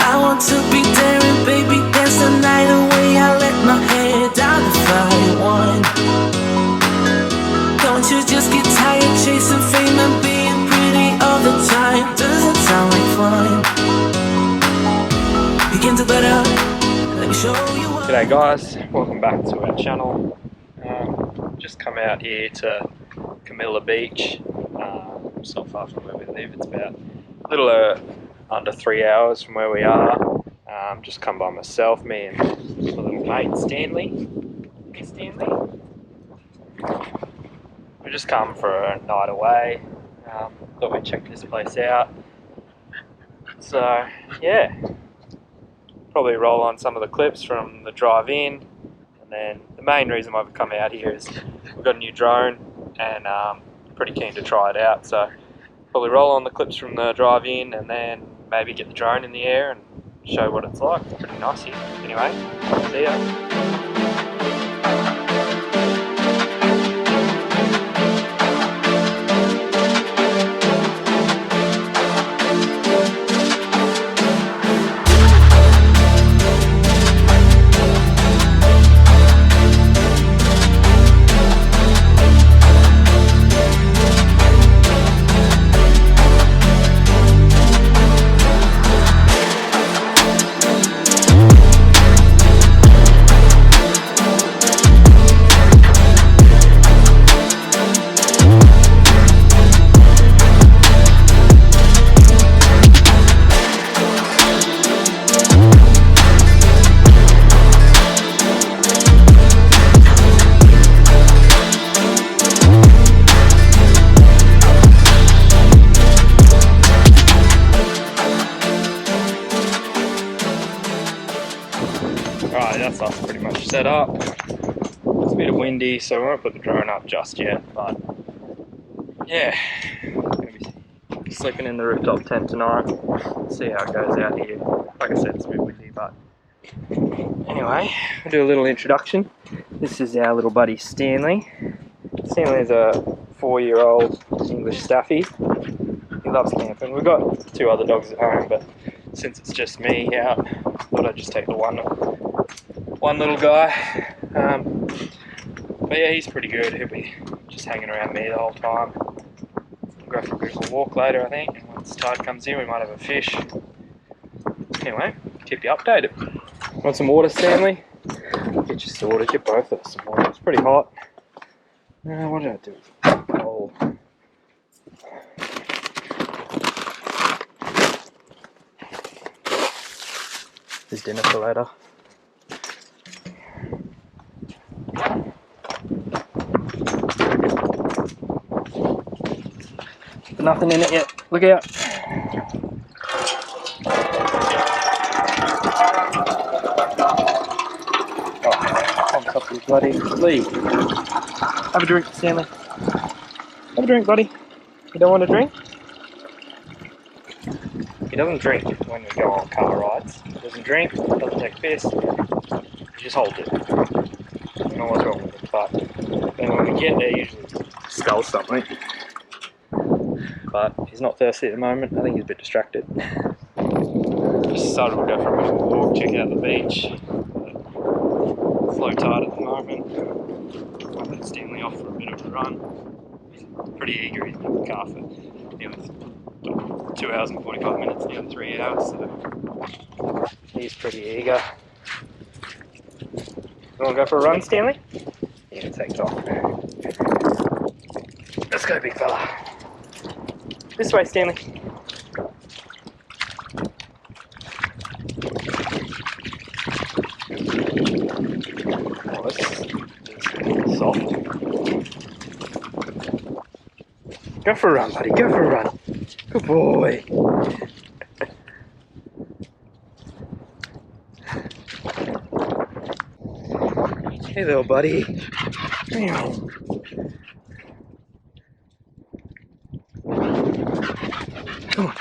I want to be there and baby dance the night away. I let my hair down to find one. Don't you just get tired chasing fame and being pretty all the time? Doesn't sound like fun. You can do better. Let me show you what. G'day guys, welcome back to our channel. Just come out here to Carmila Beach. It's not far from where we live. It's about a little under 3 hours from where we are. Just come by myself, me and my little mate Stanley. Hey Stanley. We just come for a night away. Thought we'd check this place out. So yeah, probably roll on some of the clips from the drive-in, and then the main reason why we've come out here is we've got a new drone and pretty keen to try it out. So probably roll on the clips from the drive-in and then maybe get the drone in the air and show what it's like. It's pretty nice here. Anyway, see ya. Alright, that's us pretty much set up. It's a bit windy, so we won't put the drone up just yet, but yeah, gonna be sleeping in the rooftop tent tonight. See how it goes out here. Like I said, it's a bit windy, but anyway, we'll do a little introduction. This is our little buddy Stanley. Stanley is a 4-year-old English Staffy. He loves camping. We've got 2 other dogs at home, but since it's just me out, I thought I'd just take the one little guy. But yeah, he's pretty good. He'll be just hanging around me the whole time. We'll go for a bit of a walk later, I think, and once the tide comes in we might have a fish. Anyway, keep you updated. Want some water, Stanley? Get you sorted, get both of us some water. It's pretty hot. What did I do? Oh. There's dinner for later. Nothing in it yet. Look out. Oh, on top of your bloody lead. Have a drink, Stanley. Have a drink, buddy. You don't want a drink? He doesn't drink when we go on car rides. He doesn't drink, doesn't take piss. He just holds it. I don't know what's wrong with it, but then when we get there, usually skulls something. But he's not thirsty at the moment. I think he's a bit distracted. Just decided we'll go for a bit of a walk, check out the beach. It's low tide at the moment. I'll let Stanley off for a bit of a run. He's pretty eager. He's been in the car for nearly 2 hours and 45 minutes, nearly 3 hours, so he's pretty eager. You want to go for a run, Stanley? Yeah, takes off. Let's go, big fella. This way, Stanley. Oh, this is soft. Go for a run, buddy. Go for a run. Good boy. Hey, little buddy. Meow. Come on.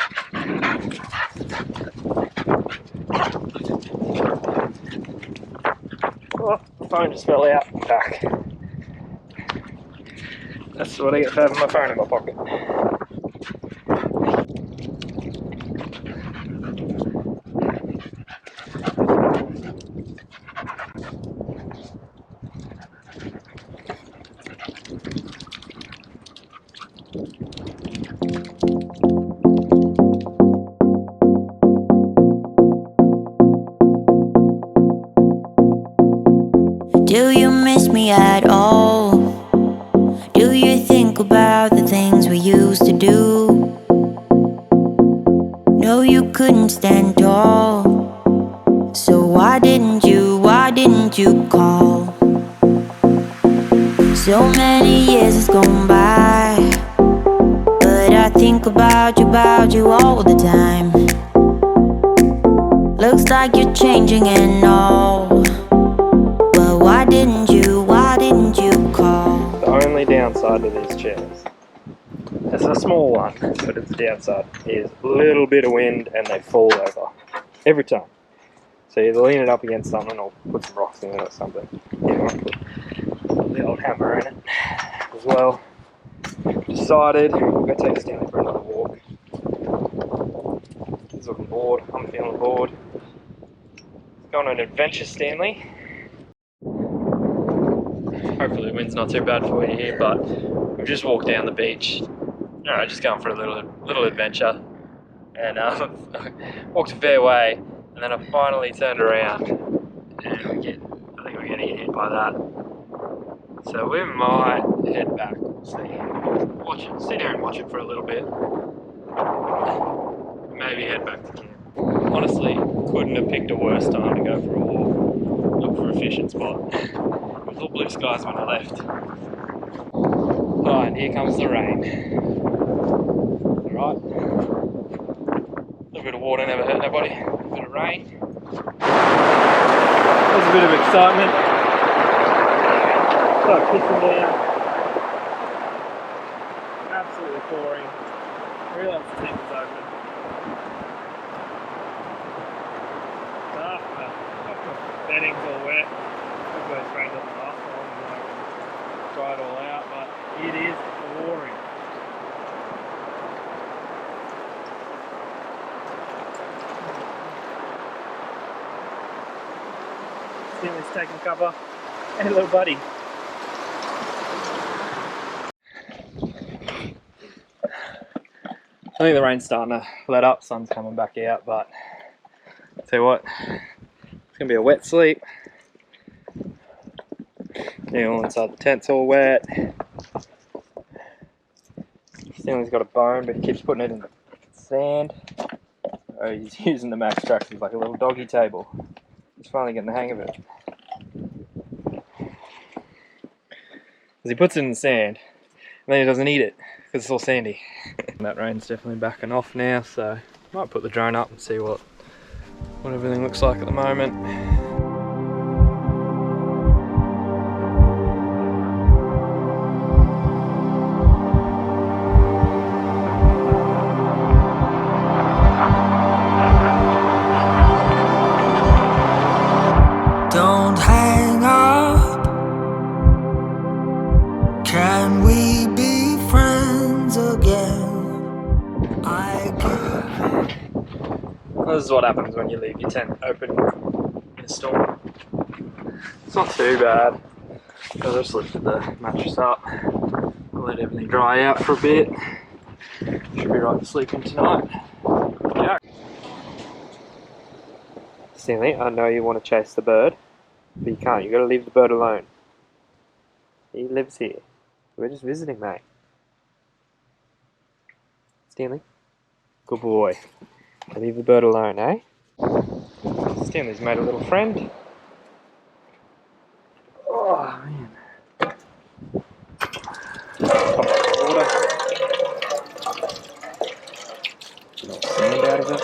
Oh, the phone just fell out. Back. That's what I get for having my phone in my pocket. me at all? Do you think about the things we used to do? No, you couldn't stand tall. So why didn't you call? So many years has gone by, but I think about you all the time. Looks like you're changing and all. Well, why didn't you call? The only downside to these chairs, it's a small one, but its downside is a little bit of wind and they fall over every time. So you either lean it up against something or put some rocks in it or something. Yeah, I might put the old hammer in it as well. Decided we'll go take Stanley for another walk. He's looking bored, I'm feeling bored. Going on an adventure, Stanley. Hopefully the wind's not too bad for you here, but we've just walked down the beach. Alright, just going for a little adventure. And walked a fair way, and then I finally turned around and I think we're getting hit by that. So we might head back. We'll see. Sit here and watch it for a little bit. Maybe head back to camp. Honestly, couldn't have picked a worse time to go for a walk. Look for a fishing spot. It was all blue skies when I left. Alright, here comes the rain. Alright. A little bit of water never hurt nobody. A bit of rain. There's a bit of excitement. Start pissing down. Absolutely pouring. I realised the thing was open. The bedding's all wet. Hopefully this rain doesn't last long and I can dry it all out, but it is pouring. Stanley's taking cover. Hey little buddy. I think the rain's starting to let up, sun's coming back out, but I'll tell you what, it's going to be a wet sleep. All inside the tent's all wet. Stanley's got a bone, but he keeps putting it in the sand. Oh, he's using the Max Trax as like a little doggy table. He's finally getting the hang of it. Because he puts it in the sand, and then he doesn't eat it, because it's all sandy. That rain's definitely backing off now, so I might put the drone up and see what everything looks like at the moment. Don't hang up. Can we be friends again? This is what happens when you leave your tent open in a storm. It's not too bad. I just lifted the mattress up, let everything dry out for a bit. Should be right for sleeping tonight. Yeah. Stanley, I know you want to chase the bird, but you can't. You got to leave the bird alone. He lives here. We're just visiting, mate. Stanley, good boy. Leave the bird alone, eh? Stanley's made a little friend. Oh, man. Pop the water. Get a little sand out of it.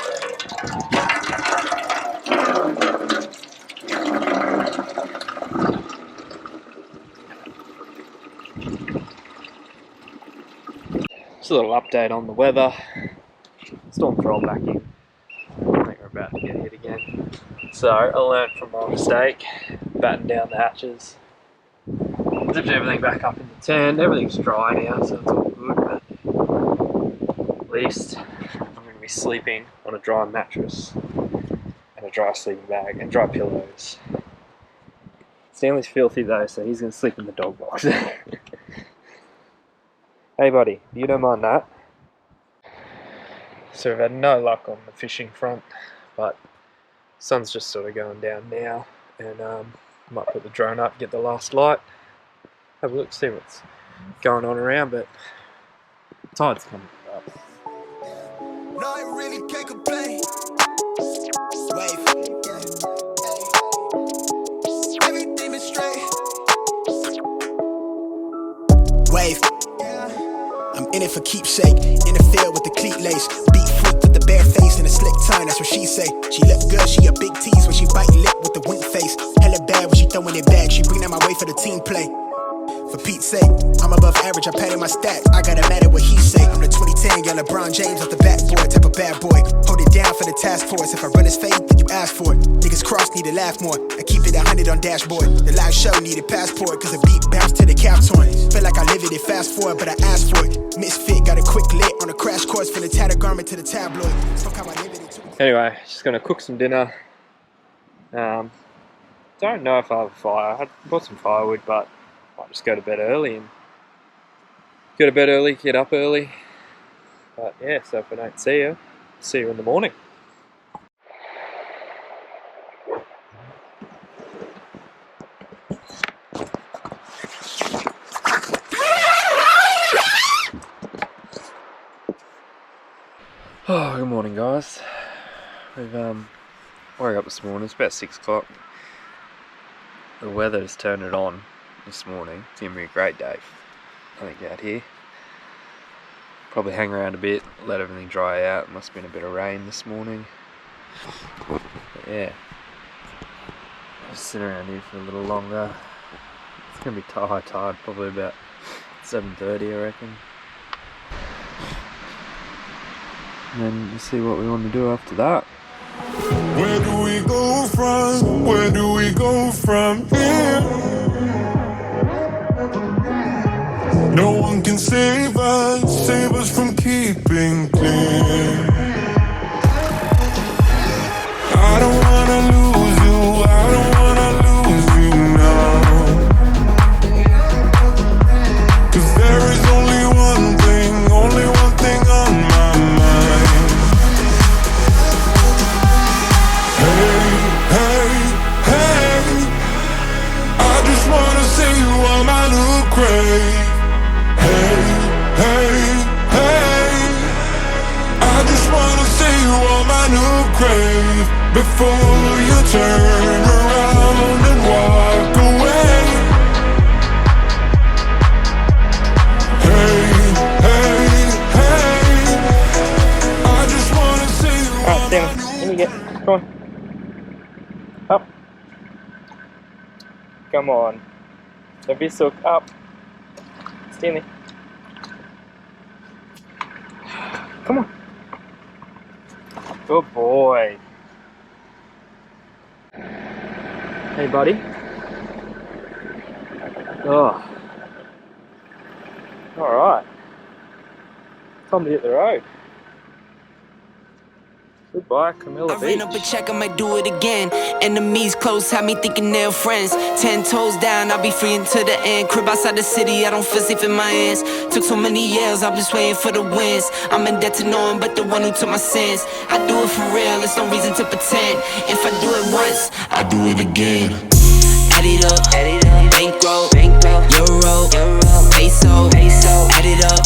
Just a little update on the weather. Storm's rolled back in. I think we're about to get hit again. So I learned from my mistake, batten down the hatches, zipped everything back up in the tent. Everything's dry now, so it's all good, but at least I'm going to be sleeping on a dry mattress and a dry sleeping bag and dry pillows. Stanley's filthy though, so he's going to sleep in the dog box. Hey buddy, you don't mind that? So we've had no luck on the fishing front, but sun's just sort of going down now, and might put the drone up, get the last light, have a look, see what's going on around, but tide's coming up. No, I really can't complain. Wave, yeah. Everything is straight. Wave, I'm in it for keepsake. In the field with the cleat lace. Beat freak with the bare face and a slick tongue, that's what she say. She look good, she a big tease when she bite lip with the wink face. Hella bad when she throwing it back. She bring that my way for the team play. For Pete's sake, I'm above average, I padded my stats. I gotta matter what he say. I'm the 2010 young LeBron James off the backboard, type of bad boy. Hold it down for the task force. If I run his fade, then you ask for it. Niggas cross need to laugh more. I keep it 100 on dashboard. The live show needed passport, cause the beat bounced to the cap torn. Feel like I live it, fast forward, but I asked for it. Misfit, got a quick lit on a crash course from the tattered garment to the tabloid. Fuck how I live it. Anyway, just gonna cook some dinner. Don't know if I have a fire. I bought some firewood, but I'll just go to bed early and get up early. But yeah, so if I don't see you in the morning. Oh, good morning, guys. We've woke up this morning. It's about 6 o'clock. The weather's turned it on this morning. It's gonna be a great day, I think, out here. Probably hang around a bit, let everything dry out. Must have been a bit of rain this morning. But yeah, just sit around here for a little longer. It's gonna be high tide, probably about 7:30, I reckon. And then we'll see what we want to do after that. Where do we go from? Where do we go from here? No one can save us from keeping clear. I don't wanna lose you, I don't wanna lose you now. Cause there is only one thing on my mind. Hey, hey, hey, I just wanna see you on my new grave. Hey, hey, hey, I just wanna see you on my new grave before you turn around and walk away. Hey, hey, hey, I just wanna see you on my new Let me get, come on. Up. Come on. Don't be so up. Stanley. Come on. Good boy. Hey, buddy. Oh. Alright. Time to hit the road. Goodbye, Carmila I ran Beach. up a check, I might do it again. Enemies close, had me thinking they're friends. 10 toes down, I'll be free until the end. Crib outside the city, I don't feel safe in my hands. Took so many years, I'm just waiting for the wins. I'm in debt to no one but the one who took my sins. I do it for real, there's no reason to pretend. If I do it once, I do it again. Add it up, bankroll, euro, peso, add it up.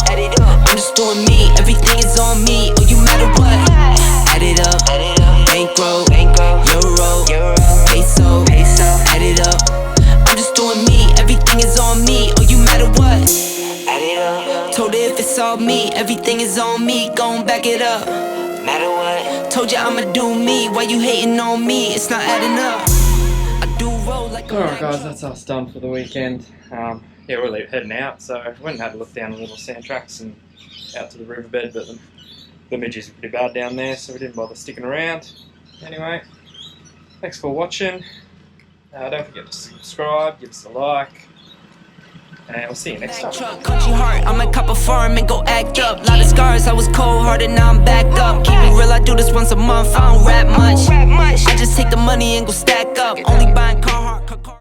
I'm just doing me, everything is on me. Oh, you matter what? Add it up, bankroll, euro, peso, add it up. I'm just doing me, everything is on me. Oh, you matter what? Add it up. Told her if it's all me, everything is on me. Gon' back it up. Matter what? Told you I'ma do me. Why you hating on me? It's not adding up. I do roll like a Alright guys, that's us done for the weekend. Yeah, we're heading out, so I went and had a look down the little sand tracks and out to the riverbed, but the midges are pretty bad down there, so we didn't bother sticking around. Anyway, thanks for watching. Don't forget to subscribe, give us a like, and we'll see you next time. Country heart, I might cop a farm and go act up. Lot of scars, I was cold hearted, now I'm backed up. Keep it real, I do this once a month, I don't rap much. I just take the money and go stack up. Only